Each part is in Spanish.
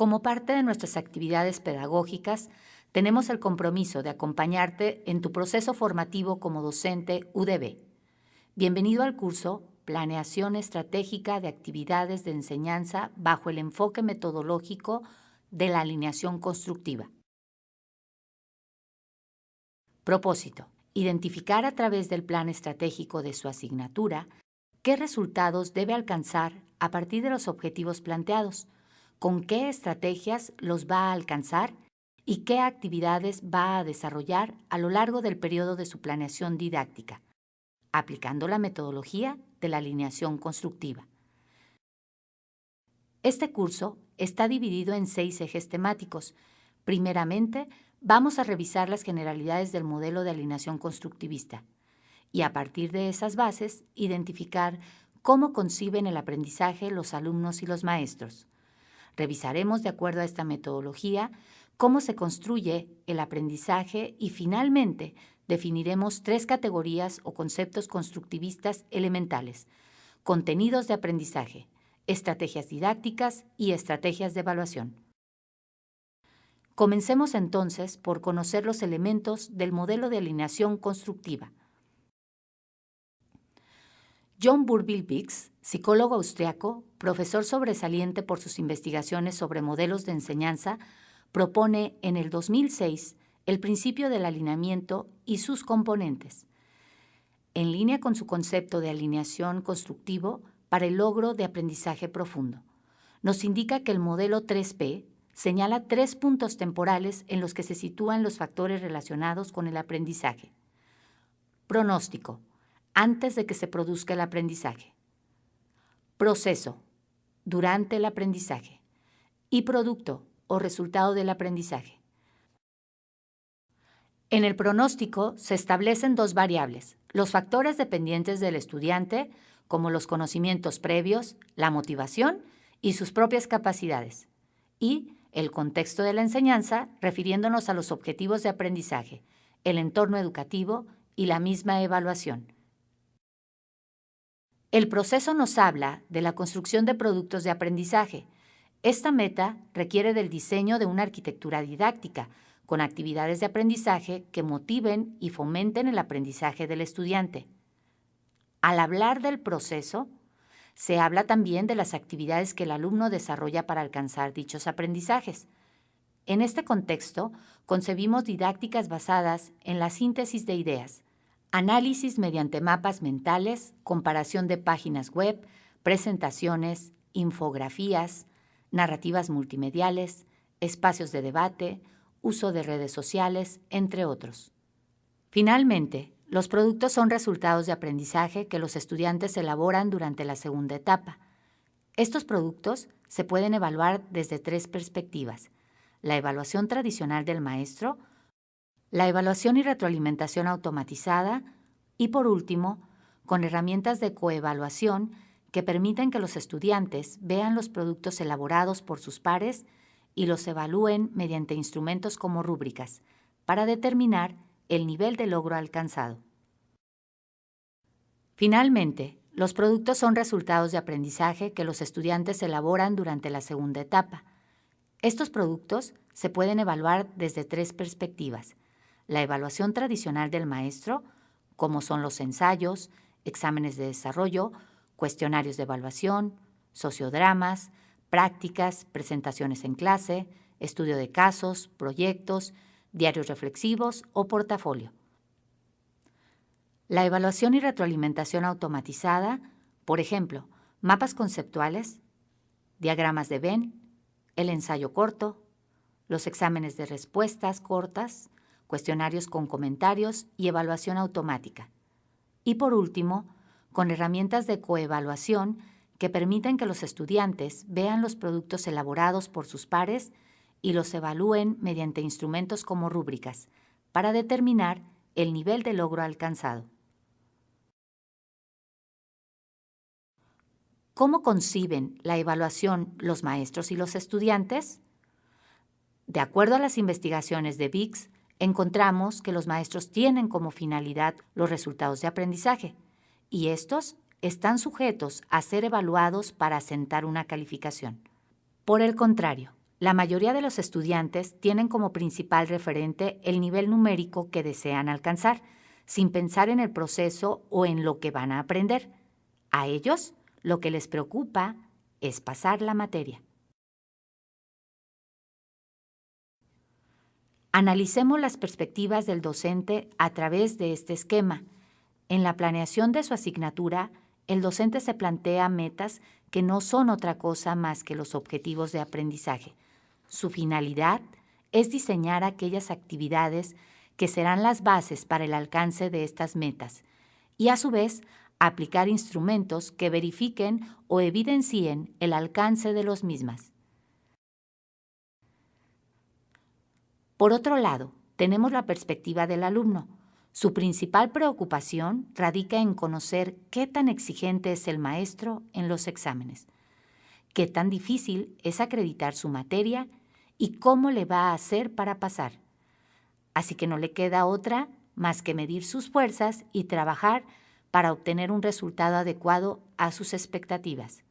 Como parte de nuestras actividades pedagógicas, tenemos el compromiso de acompañarte en tu proceso formativo como docente UDB. Bienvenido al curso Planeación Estratégica de Actividades de Enseñanza bajo el enfoque metodológico de la alineación constructiva. Propósito: identificar a través del plan estratégico de su asignatura qué resultados debe alcanzar a partir de los objetivos planteados, con qué estrategias los va a alcanzar y qué actividades va a desarrollar a lo largo del periodo de su planeación didáctica, aplicando la metodología de la alineación constructiva. Este curso está dividido en 6 ejes temáticos. Primeramente, vamos a revisar las generalidades del modelo de alineación constructivista y a partir de esas bases, identificar cómo conciben el aprendizaje los alumnos y los maestros. Revisaremos, de acuerdo a esta metodología, cómo se construye el aprendizaje y, finalmente, definiremos 3 categorías o conceptos constructivistas elementales: contenidos de aprendizaje, estrategias didácticas y estrategias de evaluación. Comencemos entonces por conocer los elementos del modelo de alineación constructiva. John Burville Bix, psicólogo austriaco, profesor sobresaliente por sus investigaciones sobre modelos de enseñanza, propone en el 2006 el principio del alineamiento y sus componentes, en línea con su concepto de alineación constructivo para el logro de aprendizaje profundo. Nos indica que el modelo 3P señala 3 puntos temporales en los que se sitúan los factores relacionados con el aprendizaje. Pronóstico: antes de que se produzca el aprendizaje. Proceso: durante el aprendizaje. Y producto o resultado del aprendizaje. En el pronóstico se establecen 2 variables: los factores dependientes del estudiante, como los conocimientos previos, la motivación y sus propias capacidades, y el contexto de la enseñanza, refiriéndonos a los objetivos de aprendizaje, el entorno educativo y la misma evaluación. El proceso nos habla de la construcción de productos de aprendizaje. Esta meta requiere del diseño de una arquitectura didáctica, con actividades de aprendizaje que motiven y fomenten el aprendizaje del estudiante. Al hablar del proceso, se habla también de las actividades que el alumno desarrolla para alcanzar dichos aprendizajes. En este contexto, concebimos didácticas basadas en la síntesis de ideas, análisis mediante mapas mentales, comparación de páginas web, presentaciones, infografías, narrativas multimediales, espacios de debate, uso de redes sociales, entre otros. Finalmente, los productos son resultados de aprendizaje que los estudiantes elaboran durante la segunda etapa. Estos productos se pueden evaluar desde 3 perspectivas: la evaluación tradicional del maestro, la evaluación y retroalimentación automatizada y, por último, con herramientas de coevaluación que permiten que los estudiantes vean los productos elaborados por sus pares y los evalúen mediante instrumentos como rúbricas para determinar el nivel de logro alcanzado. Finalmente, los productos son resultados de aprendizaje que los estudiantes elaboran durante la segunda etapa. Estos productos se pueden evaluar desde 3 perspectivas: la evaluación tradicional del maestro, como son los ensayos, exámenes de desarrollo, cuestionarios de evaluación, sociodramas, prácticas, presentaciones en clase, estudio de casos, proyectos, diarios reflexivos o portafolio. La evaluación y retroalimentación automatizada, por ejemplo, mapas conceptuales, diagramas de Venn, el ensayo corto, los exámenes de respuestas cortas, cuestionarios con comentarios y evaluación automática. Y por último, con herramientas de coevaluación que permiten que los estudiantes vean los productos elaborados por sus pares y los evalúen mediante instrumentos como rúbricas para determinar el nivel de logro alcanzado. ¿Cómo conciben la evaluación los maestros y los estudiantes? De acuerdo a las investigaciones de Bix, encontramos que los maestros tienen como finalidad los resultados de aprendizaje y estos están sujetos a ser evaluados para asentar una calificación. Por el contrario, La mayoría de los estudiantes tienen como principal referente el nivel numérico que desean alcanzar, sin pensar en el proceso o en lo que van a aprender. A ellos, lo que les preocupa es pasar la materia. Analicemos las perspectivas del docente a través de este esquema. En la planeación de su asignatura, el docente se plantea metas que no son otra cosa más que los objetivos de aprendizaje. Su finalidad es diseñar aquellas actividades que serán las bases para el alcance de estas metas y, a su vez, aplicar instrumentos que verifiquen o evidencien el alcance de los mismas. Por otro lado, tenemos la perspectiva del alumno. Su principal preocupación radica en conocer qué tan exigente es el maestro en los exámenes, qué tan difícil es acreditar su materia y cómo le va a hacer para pasar. Así que no le queda otra más que medir sus fuerzas y trabajar para obtener un resultado adecuado a sus expectativas.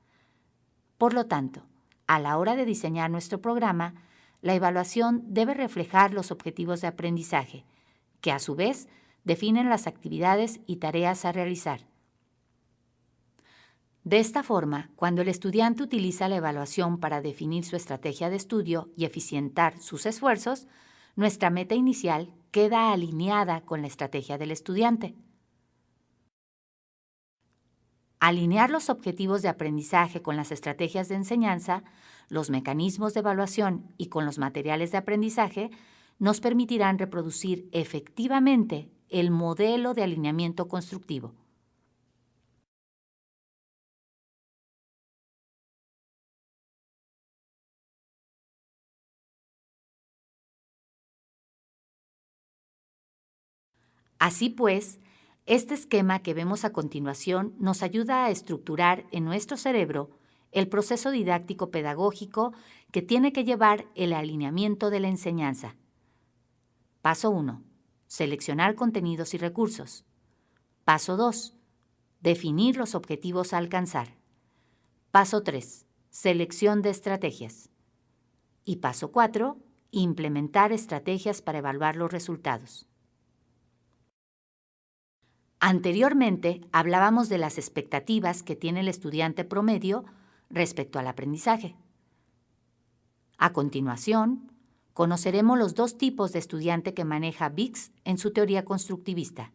Por lo tanto, a la hora de diseñar nuestro programa, la evaluación debe reflejar los objetivos de aprendizaje, que a su vez definen las actividades y tareas a realizar. De esta forma, cuando el estudiante utiliza la evaluación para definir su estrategia de estudio y eficientar sus esfuerzos, nuestra meta inicial queda alineada con la estrategia del estudiante. Alinear los objetivos de aprendizaje con las estrategias de enseñanza, los mecanismos de evaluación y con los materiales de aprendizaje nos permitirán reproducir efectivamente el modelo de alineamiento constructivo. Así pues, este esquema que vemos a continuación nos ayuda a estructurar en nuestro cerebro el proceso didáctico pedagógico que tiene que llevar el alineamiento de la enseñanza. Paso 1. Seleccionar contenidos y recursos. Paso 2. Definir los objetivos a alcanzar. Paso 3. Selección de estrategias. Y paso 4. Implementar estrategias para evaluar los resultados. Anteriormente hablábamos de las expectativas que tiene el estudiante promedio respecto al aprendizaje. A continuación, conoceremos los dos tipos de estudiante que maneja Biggs en su teoría constructivista.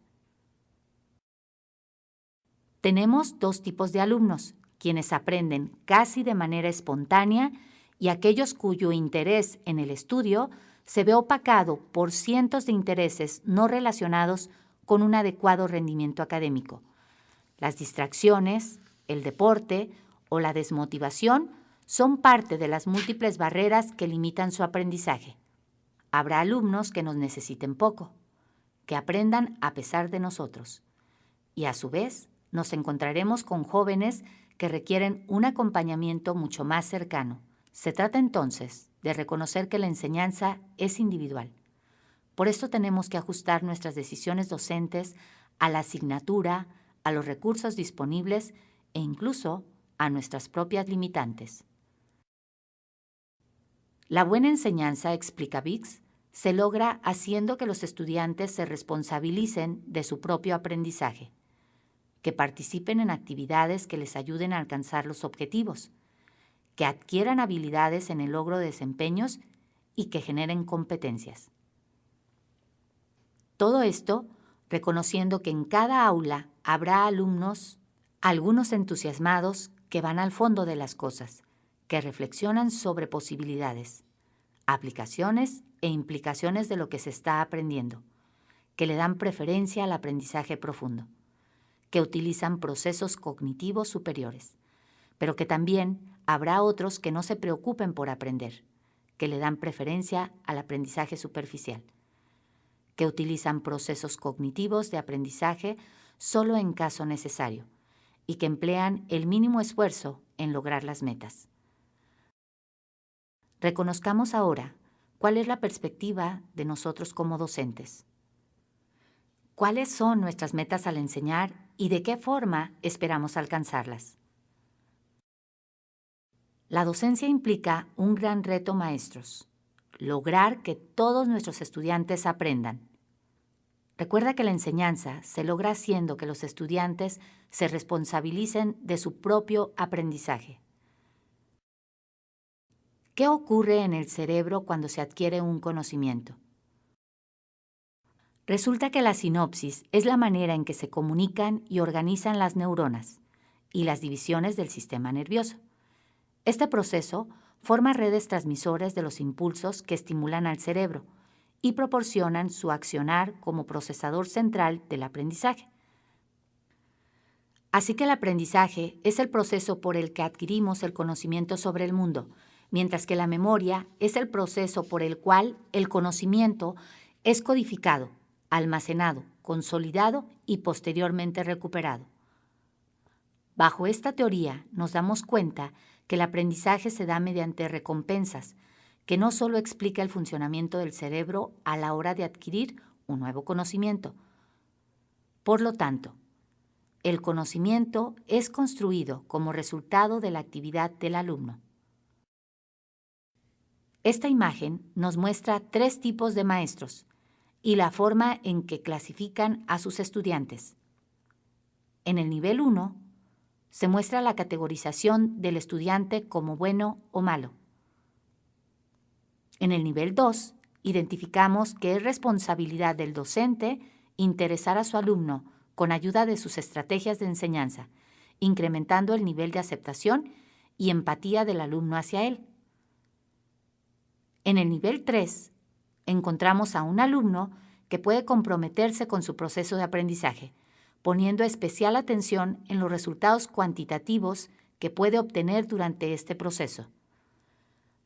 Tenemos dos tipos de alumnos, quienes aprenden casi de manera espontánea y aquellos cuyo interés en el estudio se ve opacado por cientos de intereses no relacionados con un adecuado rendimiento académico. Las distracciones, el deporte o la desmotivación son parte de las múltiples barreras que limitan su aprendizaje. Habrá alumnos que nos necesiten poco, que aprendan a pesar de nosotros. Y a su vez, nos encontraremos con jóvenes que requieren un acompañamiento mucho más cercano. Se trata entonces de reconocer que la enseñanza es individual. Por esto tenemos que ajustar nuestras decisiones docentes a la asignatura, a los recursos disponibles e incluso a nuestras propias limitantes. La buena enseñanza, explica Biggs, se logra haciendo que los estudiantes se responsabilicen de su propio aprendizaje, que participen en actividades que les ayuden a alcanzar los objetivos, que adquieran habilidades en el logro de desempeños y que generen competencias. Todo esto reconociendo que en cada aula habrá alumnos, algunos entusiasmados que van al fondo de las cosas, que reflexionan sobre posibilidades, aplicaciones e implicaciones de lo que se está aprendiendo, que le dan preferencia al aprendizaje profundo, que utilizan procesos cognitivos superiores, pero que también habrá otros que no se preocupen por aprender, que le dan preferencia al aprendizaje superficial, que utilizan procesos cognitivos de aprendizaje solo en caso necesario y que emplean el mínimo esfuerzo en lograr las metas. Reconozcamos ahora cuál es la perspectiva de nosotros como docentes. ¿Cuáles son nuestras metas al enseñar y de qué forma esperamos alcanzarlas? La docencia implica un gran reto, maestros: lograr que todos nuestros estudiantes aprendan. Recuerda que la enseñanza se logra haciendo que los estudiantes se responsabilicen de su propio aprendizaje. ¿Qué ocurre en el cerebro cuando se adquiere un conocimiento? Resulta que la sinopsis es la manera en que se comunican y organizan las neuronas y las divisiones del sistema nervioso. Este proceso forma redes transmisores de los impulsos que estimulan al cerebro y proporcionan su accionar como procesador central del aprendizaje. Así que el aprendizaje es el proceso por el que adquirimos el conocimiento sobre el mundo, mientras que la memoria es el proceso por el cual el conocimiento es codificado, almacenado, consolidado y posteriormente recuperado. Bajo esta teoría nos damos cuenta que el aprendizaje se da mediante recompensas, que no solo explica el funcionamiento del cerebro a la hora de adquirir un nuevo conocimiento. Por lo tanto, el conocimiento es construido como resultado de la actividad del alumno. Esta imagen nos muestra 3 tipos de maestros y la forma en que clasifican a sus estudiantes. En el nivel 1, se muestra la categorización del estudiante como bueno o malo. En el nivel 2, identificamos que es responsabilidad del docente interesar a su alumno con ayuda de sus estrategias de enseñanza, incrementando el nivel de aceptación y empatía del alumno hacia él. En el nivel 3, encontramos a un alumno que puede comprometerse con su proceso de aprendizaje, poniendo especial atención en los resultados cuantitativos que puede obtener durante este proceso.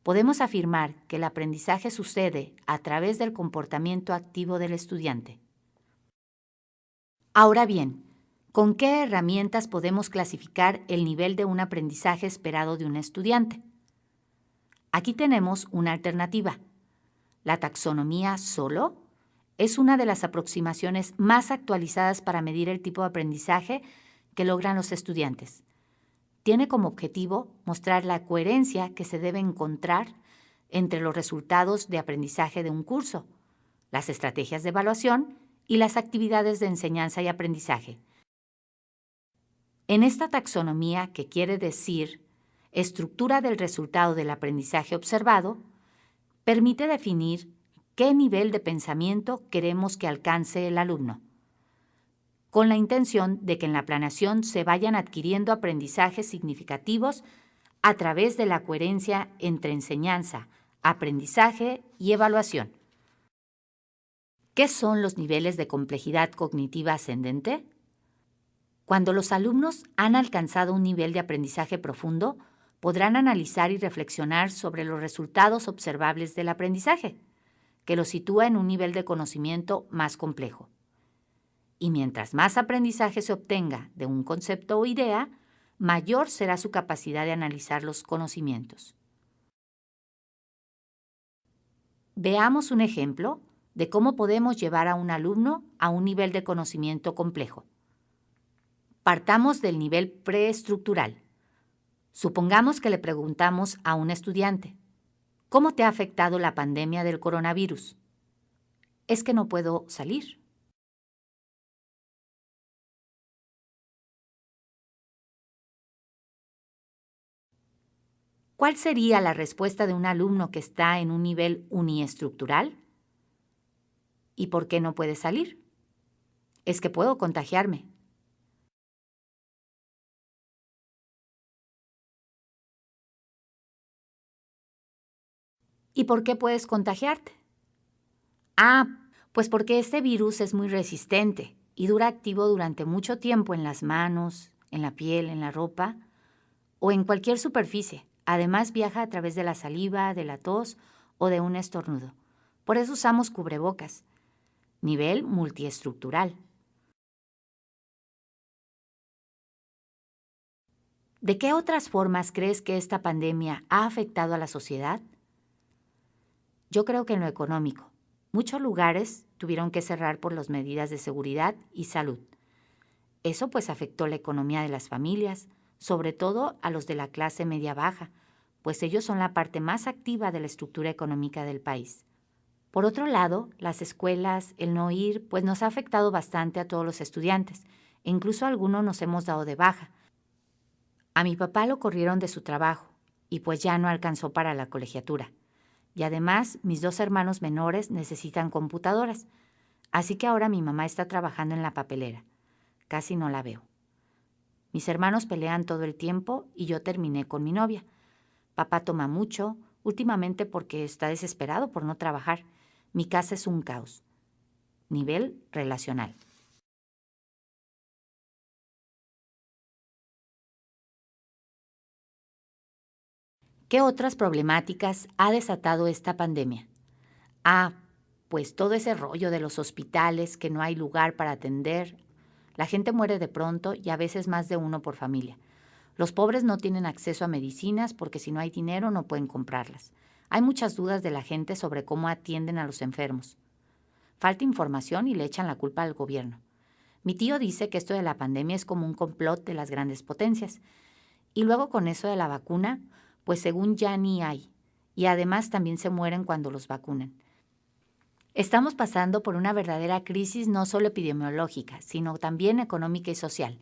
Podemos afirmar que el aprendizaje sucede a través del comportamiento activo del estudiante. Ahora bien, ¿con qué herramientas podemos clasificar el nivel de un aprendizaje esperado de un estudiante? Aquí tenemos una alternativa. La taxonomía solo es una de las aproximaciones más actualizadas para medir el tipo de aprendizaje que logran los estudiantes. Tiene como objetivo mostrar la coherencia que se debe encontrar entre los resultados de aprendizaje de un curso, las estrategias de evaluación y las actividades de enseñanza y aprendizaje. En esta taxonomía, que quiere decir estructura del resultado del aprendizaje observado, permite definir qué nivel de pensamiento queremos que alcance el alumno, con la intención de que en la planeación se vayan adquiriendo aprendizajes significativos a través de la coherencia entre enseñanza, aprendizaje y evaluación. ¿Qué son los niveles de complejidad cognitiva ascendente? Cuando los alumnos han alcanzado un nivel de aprendizaje profundo, podrán analizar y reflexionar sobre los resultados observables del aprendizaje, que los sitúa en un nivel de conocimiento más complejo. Y mientras más aprendizaje se obtenga de un concepto o idea, mayor será su capacidad de analizar los conocimientos. Veamos un ejemplo de cómo podemos llevar a un alumno a un nivel de conocimiento complejo. Partamos del nivel preestructural. Supongamos que le preguntamos a un estudiante: ¿cómo te ha afectado la pandemia del coronavirus? Es que no puedo salir. ¿Cuál sería la respuesta de un alumno que está en un nivel uniestructural? ¿Y por qué no puede salir? Es que puedo contagiarme. ¿Y por qué puedes contagiarte? Pues porque este virus es muy resistente y dura activo durante mucho tiempo en las manos, en la piel, en la ropa o en cualquier superficie. Además, viaja a través de la saliva, de la tos o de un estornudo. Por eso usamos cubrebocas. Nivel multiestructural. ¿De qué otras formas crees que esta pandemia ha afectado a la sociedad? Yo creo que en lo económico. Muchos lugares tuvieron que cerrar por las medidas de seguridad y salud. Eso pues afectó la economía de las familias, sobre todo a los de la clase media baja, pues ellos son la parte más activa de la estructura económica del país. Por otro lado, las escuelas, el no ir, pues nos ha afectado bastante a todos los estudiantes, e incluso a algunos nos hemos dado de baja. A mi papá lo corrieron de su trabajo, y pues ya no alcanzó para la colegiatura. Y además, mis 2 hermanos menores necesitan computadoras, así que ahora mi mamá está trabajando en la papelera. Casi no la veo. Mis hermanos pelean todo el tiempo y yo terminé con mi novia. Papá toma mucho, últimamente porque está desesperado por no trabajar. Mi casa es un caos. Nivel relacional. ¿Qué otras problemáticas ha desatado esta pandemia? Pues todo ese rollo de los hospitales, que no hay lugar para atender. La gente muere de pronto y a veces más de uno por familia. Los pobres no tienen acceso a medicinas porque si no hay dinero no pueden comprarlas. Hay muchas dudas de la gente sobre cómo atienden a los enfermos. Falta información y le echan la culpa al gobierno. Mi tío dice que esto de la pandemia es como un complot de las grandes potencias. Y luego con eso de la vacuna, pues según ya ni hay. Y además también se mueren cuando los vacunan. Estamos pasando por una verdadera crisis no solo epidemiológica, sino también económica y social.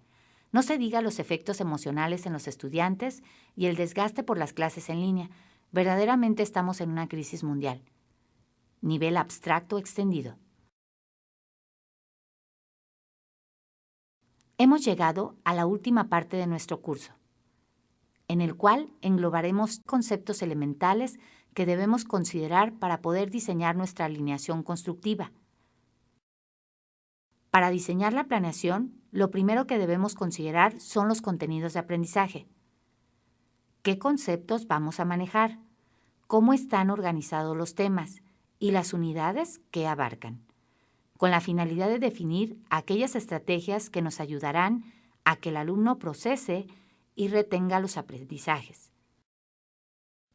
No se diga los efectos emocionales en los estudiantes y el desgaste por las clases en línea. Verdaderamente estamos en una crisis mundial. Nivel abstracto extendido. Hemos llegado a la última parte de nuestro curso, en el cual englobaremos conceptos elementales que debemos considerar para poder diseñar nuestra alineación constructiva. Para diseñar la planeación, lo primero que debemos considerar son los contenidos de aprendizaje. ¿Qué conceptos vamos a manejar? ¿Cómo están organizados los temas? Y las unidades que abarcan, con la finalidad de definir aquellas estrategias que nos ayudarán a que el alumno procese y retenga los aprendizajes.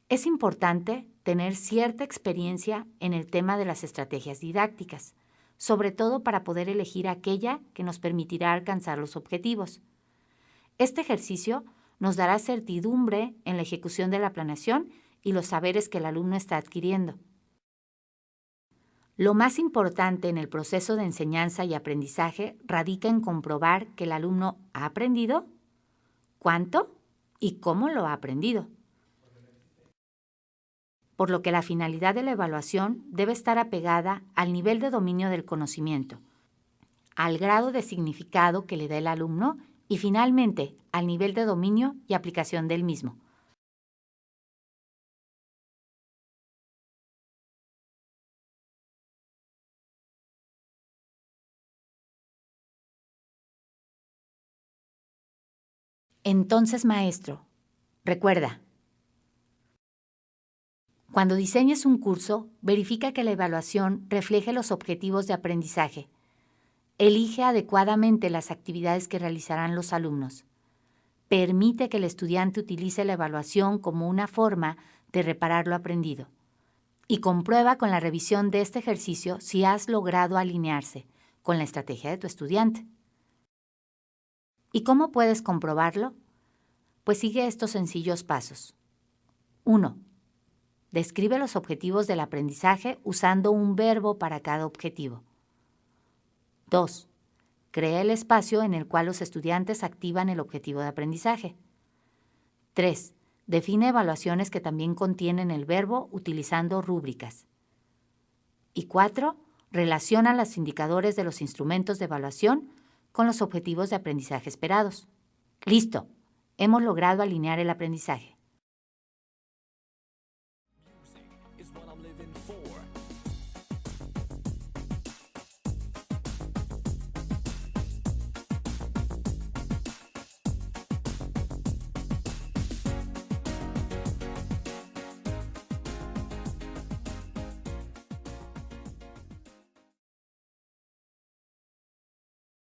Es importante tener cierta experiencia en el tema de las estrategias didácticas, sobre todo para poder elegir aquella que nos permitirá alcanzar los objetivos. Este ejercicio nos dará certidumbre en la ejecución de la planeación y los saberes que el alumno está adquiriendo. Lo más importante en el proceso de enseñanza y aprendizaje radica en comprobar que el alumno ha aprendido, cuánto y cómo lo ha aprendido. Por lo que la finalidad de la evaluación debe estar apegada al nivel de dominio del conocimiento, al grado de significado que le da el alumno y finalmente al nivel de dominio y aplicación del mismo. Entonces, maestro, recuerda, cuando diseñes un curso, verifica que la evaluación refleje los objetivos de aprendizaje. Elige adecuadamente las actividades que realizarán los alumnos. Permite que el estudiante utilice la evaluación como una forma de reparar lo aprendido. Y comprueba con la revisión de este ejercicio si has logrado alinearse con la estrategia de tu estudiante. ¿Y cómo puedes comprobarlo? Pues sigue estos sencillos pasos. 1. Describe los objetivos del aprendizaje usando un verbo para cada objetivo. 2. Crea el espacio en el cual los estudiantes activan el objetivo de aprendizaje. 3. Define evaluaciones que también contienen el verbo utilizando rúbricas. Y 4. Relaciona los indicadores de los instrumentos de evaluación con los objetivos de aprendizaje esperados. ¡Listo! Hemos logrado alinear el aprendizaje.